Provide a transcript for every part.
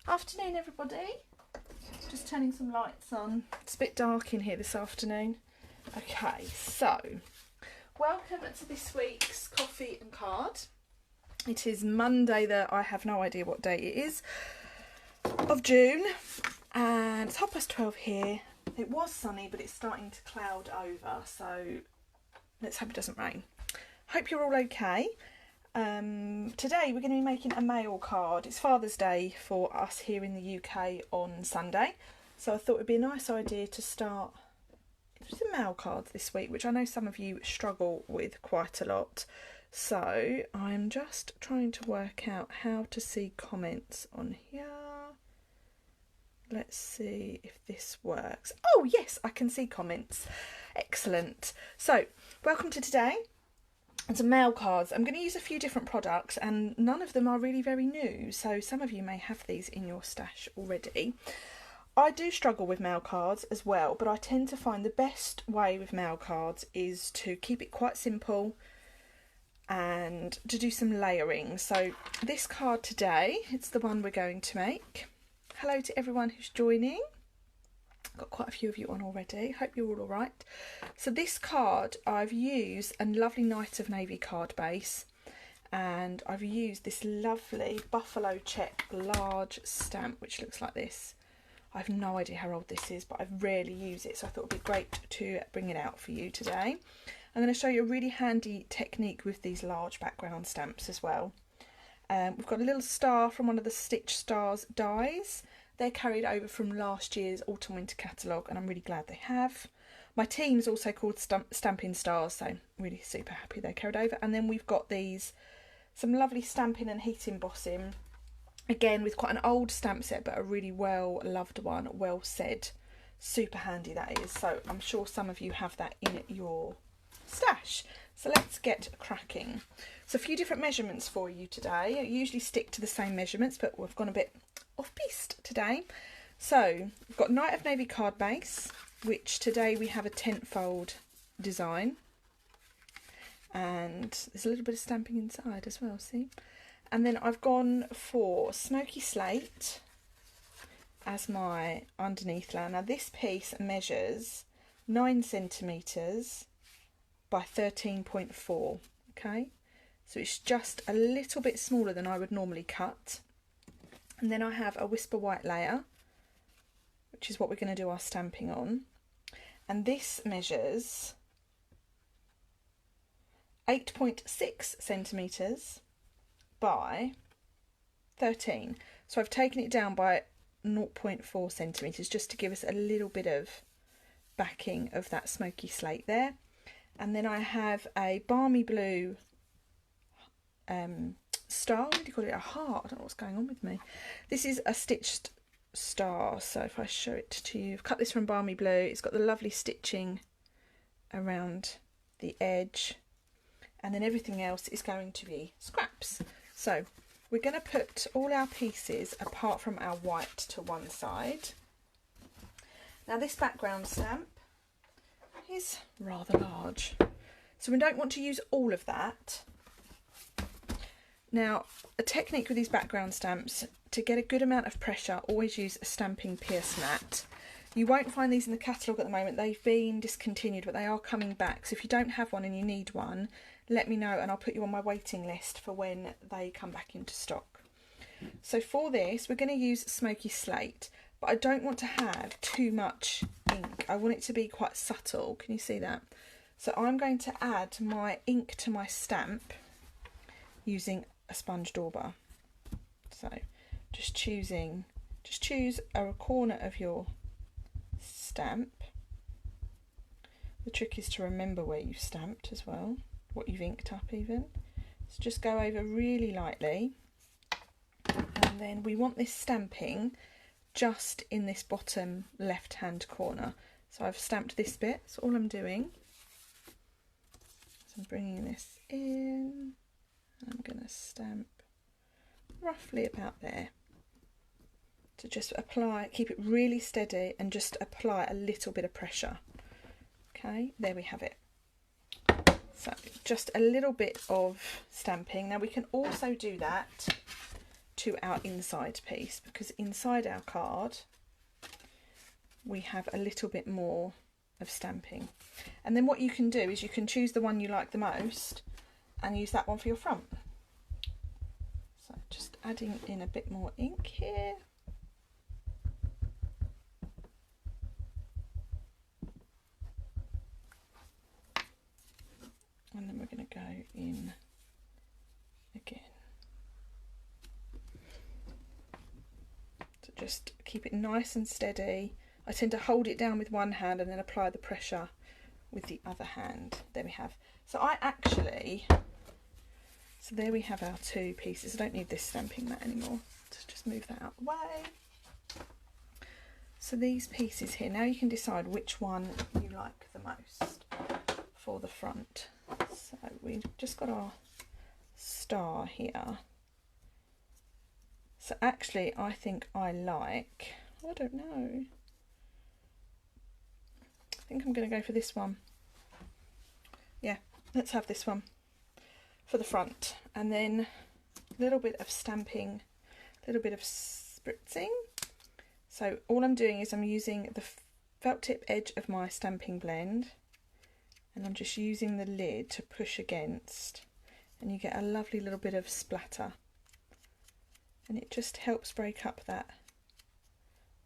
Afternoon, everybody. Just turning some lights on. It's a bit dark in here this afternoon. Okay, so welcome to this week's coffee and card. It is Monday, I have no idea what day it is, of June, and it's 12:30 here. It was sunny, but it's starting to cloud over, so let's hope it doesn't rain. Hope you're all okay. Today we're going to be making a mail card. It's Father's Day for us here in the UK on Sunday, so I thought it would be a nice idea to start with some mail cards this week, which I know some of you struggle with quite a lot. So I'm just trying to work out how to see comments on here. Let's see if this works. Oh yes, I can see comments. Excellent. So welcome to today. And some mail cards. I'm going to use a few different products and none of them are really very new, so some of you may have these in your stash already. I do struggle with mail cards as well, but I tend to find the best way with mail cards is to keep it quite simple and to do some layering. So this card today, it's the one we're going to make. Hello to everyone who's joining. Got quite a few of you on already. Hope you're all alright. So this card, I've used a lovely Night of Navy card base, and I've used this lovely buffalo check large stamp which looks like this. I have no idea how old this is, but I rarely use it, so I thought it would be great to bring it out for you today. I'm going to show you a really handy technique with these large background stamps as well. We've got a little star from one of the Stitch Stars dies. They're carried over from last year's autumn winter catalogue, and I'm really glad they have. My team's also called Stampin Stars, so I'm really super happy they carried over. And then we've got some lovely Stampin and heat embossing, again with quite an old stamp set, but a really well loved one, well said. Super handy that is. So I'm sure some of you have that in your stash. So let's get cracking. So a few different measurements for you today. I usually stick to the same measurements, but we've gone a bit off-piste today. So we've got Night of Navy card base, which today we have a tent fold design, and there's a little bit of stamping inside as well, see? And then I've gone for Smoky Slate as my underneath layer. Now this piece measures 9 centimetres by 13.4, okay? So it's just a little bit smaller than I would normally cut. And then I have a Whisper White layer, which is what we're going to do our stamping on. And this measures 8.6 centimetres by 13. So I've taken it down by 0.4 centimetres just to give us a little bit of backing of that smoky slate there. And then I have a balmy blue star. What do you call it? A heart. I don't know what's going on with me. This is a stitched star, so if I show it to you, I've cut this from balmy blue. It's got the lovely stitching around the edge, and then everything else is going to be scraps. So we're going to put all our pieces apart from our white to one side. Now this background stamp is rather large, so we don't want to use all of that. Now, a technique with these background stamps, to get a good amount of pressure, always use a stamping pierce mat. You won't find these in the catalogue at the moment, they've been discontinued, but they are coming back. So if you don't have one and you need one, let me know and I'll put you on my waiting list for when they come back into stock. So for this, we're going to use Smoky Slate, but I don't want to have too much ink. I want it to be quite subtle. Can you see that? So I'm going to add my ink to my stamp using a sponge dauber. So just choose a corner of your stamp. The trick is to remember where you stamped as well, what you've inked up even. So just go over really lightly, and then we want this stamping just in this bottom left hand corner. So I've stamped this bit, so all I'm doing is I'm bringing this in. I'm going to stamp roughly about there to just apply, keep it really steady and just apply a little bit of pressure. Okay, there we have it. So just a little bit of stamping. Now we can also do that to our inside piece, because inside our card we have a little bit more of stamping. And then what you can do is you can choose the one you like the most and use that one for your front. So just adding in a bit more ink here. And then we're going to go in again. So just keep it nice and steady. I tend to hold it down with one hand and then apply the pressure with the other hand. There we have. So there we have our two pieces. I don't need this stamping mat anymore. So just move that out of the way. So these pieces here, now you can decide which one you like the most for the front. So we've just got our star here. So actually I think I don't know. I think I'm going to go for this one. Yeah, let's have this one for the front. And then a little bit of stamping, a little bit of spritzing. So all I'm doing is I'm using the felt tip edge of my stamping blend, and I'm just using the lid to push against, and you get a lovely little bit of splatter, and it just helps break up that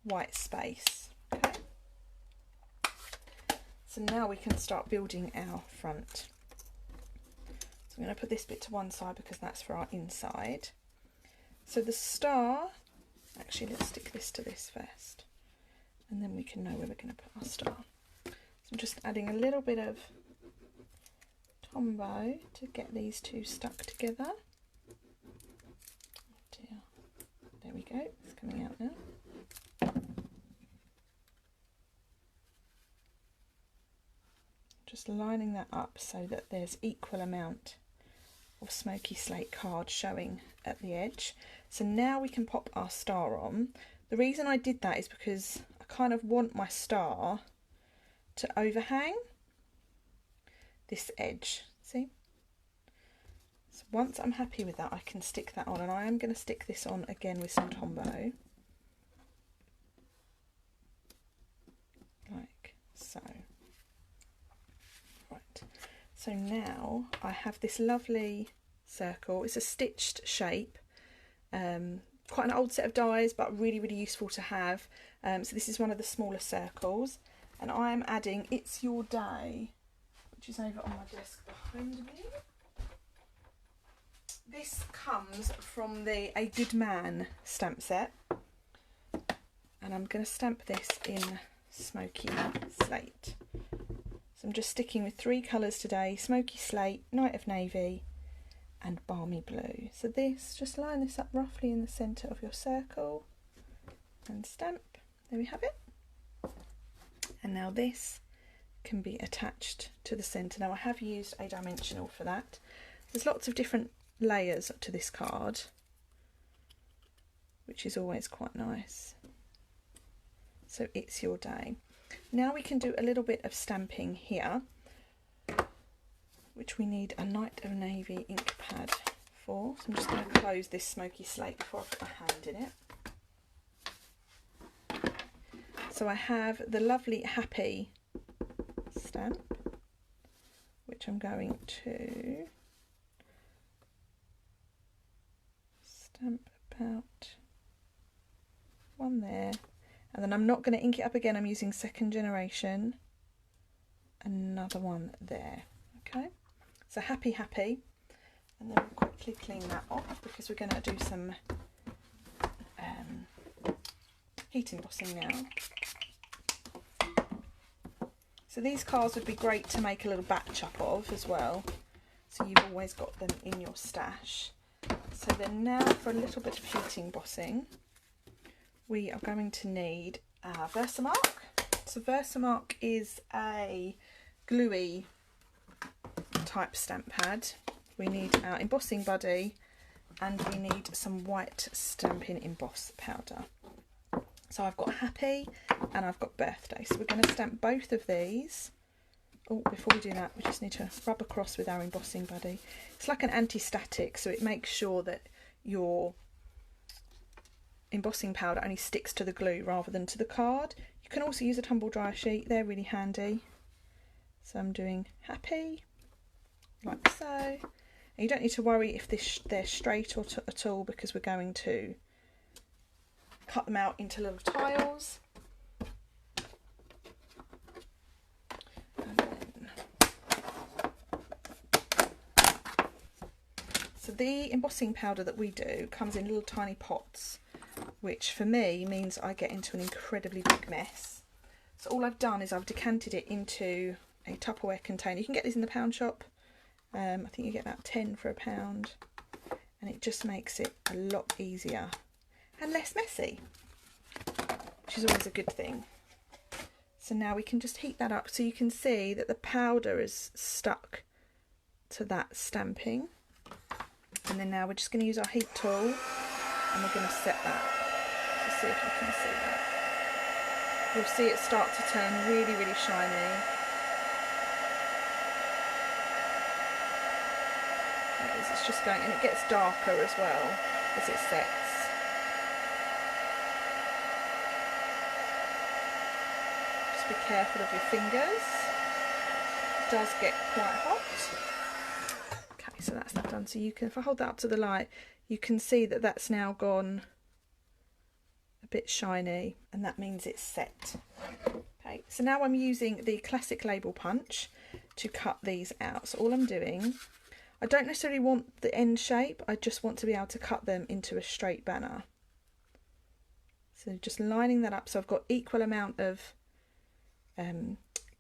white space. Okay. So now we can start building our front. So I'm going to put this bit to one side because that's for our inside. So the star, actually let's stick this to this first, and then we can know where we're going to put our star. So I'm just adding a little bit of Tombow to get these two stuck together. Oh dear. There we go, it's coming out now. Just lining that up so that there's equal amount of smoky slate card showing at the edge. So now we can pop our star on. The reason I did that is because I kind of want my star to overhang this edge, see? So once I'm happy with that, I can stick that on, and I am going to stick this on again with some Tombow, like so. Right, so now I have this lovely circle. It's a stitched shape, quite an old set of dies, but really, really useful to have. So this is one of the smaller circles, and I am adding It's Your Day, which is over on my desk behind me. This comes from the A Good Man stamp set, and I'm going to stamp this in Smoky Slate. So I'm just sticking with 3 colours today: Smoky Slate, Night of Navy and Balmy Blue. So this, just line this up roughly in the centre of your circle and stamp. There we have it. And now this can be attached to the centre. Now I have used a dimensional for that. There's lots of different layers to this card, which is always quite nice. So It's Your Day. Now we can do a little bit of stamping here, which we need a Night of Navy ink pad for. So I'm just going to close this Smoky Slate before I put my hand in it. So I have the lovely Happy stamp, which I'm going to stamp about one there, and then I'm not going to ink it up again. I'm using Second Generation, another one there. Okay, so happy, and then we'll quickly clean that off because we're going to do some heat embossing now. So these cards would be great to make a little batch up of as well, so you've always got them in your stash. So then now for a little bit of heat embossing, we are going to need our Versamark. So Versamark is a gluey type stamp pad. We need our embossing buddy, and we need some white Stampin' Emboss powder. So I've got Happy and I've got Birthday. So we're going to stamp both of these. Oh, before we do that, we just need to rub across with our embossing buddy. It's like an anti-static, so it makes sure that your embossing powder only sticks to the glue rather than to the card. You can also use a tumble dryer sheet, they're really handy. So I'm doing happy, like so. And you don't need to worry if they're straight or at all, because we're going to cut them out into little tiles. So the embossing powder that we do comes in little tiny pots, which for me means I get into an incredibly big mess. So all I've done is I've decanted it into a Tupperware container. You can get these in the pound shop. I think you get about 10 for £1, and it just makes it a lot easier and less messy, which is always a good thing. So now we can just heat that up so you can see that the powder is stuck to that stamping. And then now we're just going to use our heat tool and we're going to set that to see if you can see that. You'll see it start to turn really, really shiny. There it is, it's just going, and it gets darker as well as it sets. Just be careful of your fingers. It does get quite hot. So that's that done. So you can, if I hold that up to the light, you can see that that's now gone a bit shiny, and that means it's set. Okay, so now I'm using the classic label punch to cut these out. So all I'm doing, I don't necessarily want the end shape, I just want to be able to cut them into a straight banner. So just lining that up so I've got equal amount of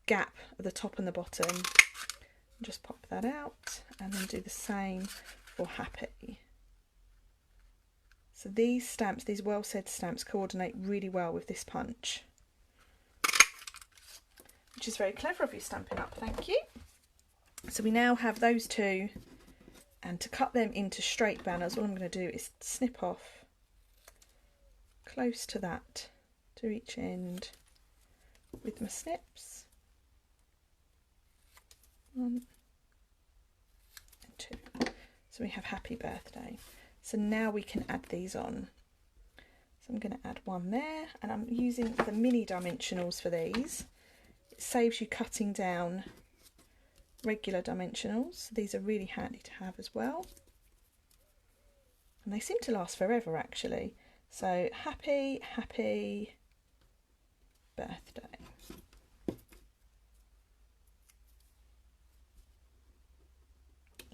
gap at the top and the bottom. Just pop that out and then do the same for happy. So these stamps, these well said stamps, coordinate really well with this punch, which is very clever of you, Stampin' Up, thank you. So we now have those two, and to cut them into straight banners, all I'm going to do is snip off close to that to each end with my snips. 1 and 2. So we have happy birthday. So now we can add these on. So I'm going to add one there, and I'm using the mini dimensionals for these. It saves you cutting down regular dimensionals. These are really handy to have as well. And they seem to last forever actually. So happy, happy birthday.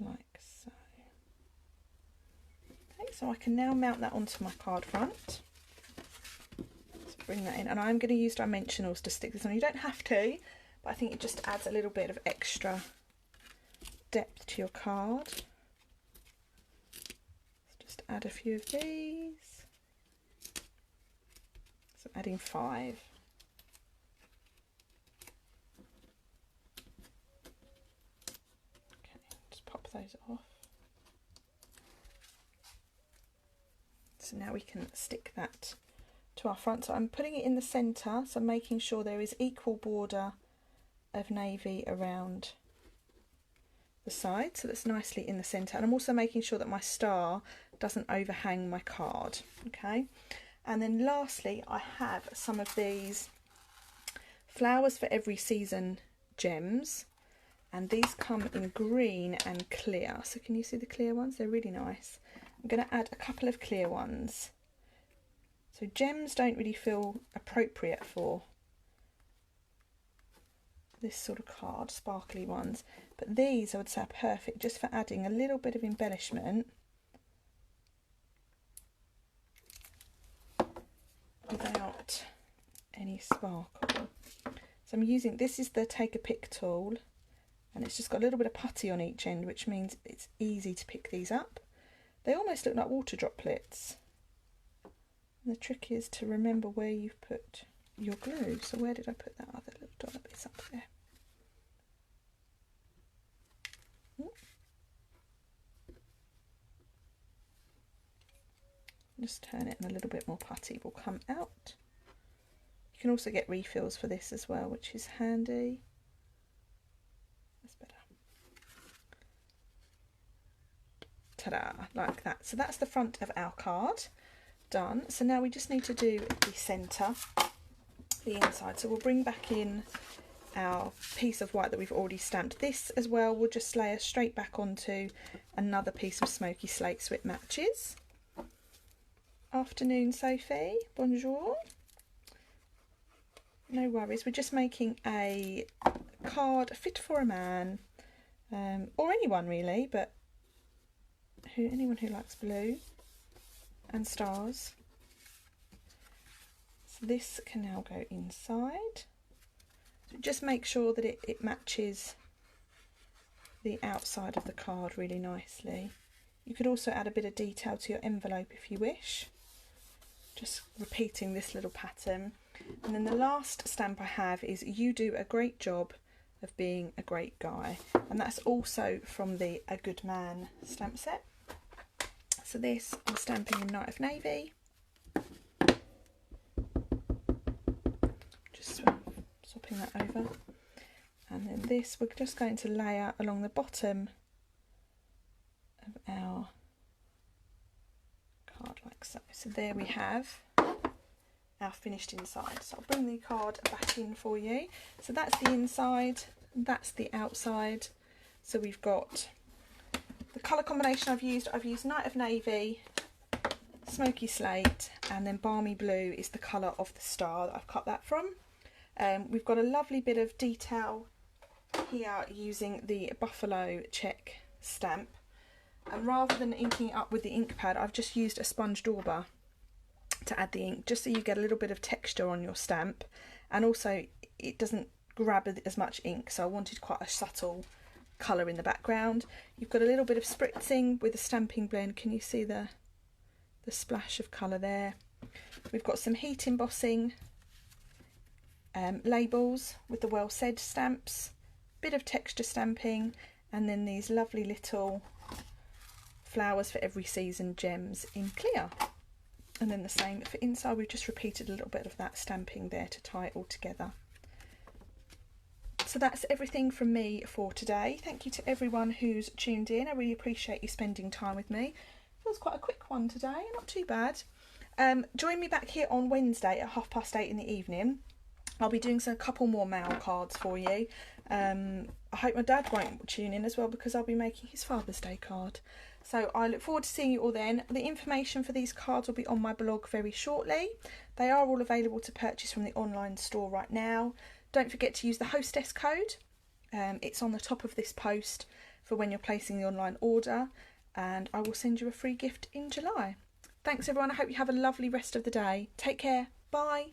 Like so. Okay, so I can now mount that onto my card front. Let's bring that in, and I'm going to use dimensionals to stick this on. You don't have to, but I think it just adds a little bit of extra depth to your card. Let's just add a few of these. So I'm adding 5. Those off. So now we can stick that to our front. So I'm putting it in the centre, so I'm making sure there is equal border of navy around the side, so that's nicely in the centre. And I'm also making sure that my star doesn't overhang my card. Okay, and then lastly I have some of these flowers for every season gems. And these come in green and clear. So can you see the clear ones? They're really nice. I'm going to add a couple of clear ones. So gems don't really feel appropriate for this sort of card, sparkly ones. But these I would say are perfect just for adding a little bit of embellishment without any sparkle. So I'm using, this is the Take a Pick tool. And it's just got a little bit of putty on each end, which means it's easy to pick these up. They almost look like water droplets. And the trick is to remember where you've put your glue. So where did I put that other little dollop? It's up there. Just turn it and a little bit more putty will come out. You can also get refills for this as well, which is handy. Ta-da, like that. So that's the front of our card done. So now we just need to do the centre, the inside. So we'll bring back in our piece of white that we've already stamped. This as well will just layer straight back onto another piece of smoky slate so it matches. Afternoon, Sophie. Bonjour. No worries, we're just making a card fit for a man, or anyone really, but anyone who likes blue and stars. So this can now go inside. So just make sure that it matches the outside of the card really nicely. You could also add a bit of detail to your envelope if you wish, just repeating this little pattern. And then the last stamp I have is "You do a great job of being a great guy," and that's also from the A Good Man stamp set. So this I'm stamping in Night of Navy. Just swapping that over. And then this we're just going to layer along the bottom of our card like so. So there we have our finished inside. So I'll bring the card back in for you. So that's the inside, that's the outside. So we've got the colour combination I've used Night of Navy, Smoky Slate, and then Balmy Blue is the colour of the star that I've cut that from. We've got a lovely bit of detail here using the Buffalo check stamp, and rather than inking it up with the ink pad, I've just used a sponge dauber to add the ink, just so you get a little bit of texture on your stamp, and also it doesn't grab as much ink, so I wanted quite a subtle colour in the background. You've got a little bit of spritzing with a stamping blend. Can you see the splash of colour there? We've got some heat embossing labels with the Well Said stamps, bit of texture stamping, and then these lovely little flowers for every season gems in clear. And then the same for inside, we've just repeated a little bit of that stamping there to tie it all together. So that's everything from me for today. Thank you to everyone who's tuned in. I really appreciate you spending time with me. It was quite a quick one today, not too bad. Join me back here on Wednesday at 8:30 in the evening. I'll be doing a couple more mail cards for you. I hope my dad won't tune in as well, because I'll be making his Father's Day card. So I look forward to seeing you all then. The information for these cards will be on my blog very shortly. They are all available to purchase from the online store right now. Don't forget to use the hostess code. It's on the top of this post for when you're placing the online order, and I will send you a free gift in July. Thanks everyone, I hope you have a lovely rest of the day. Take care, bye.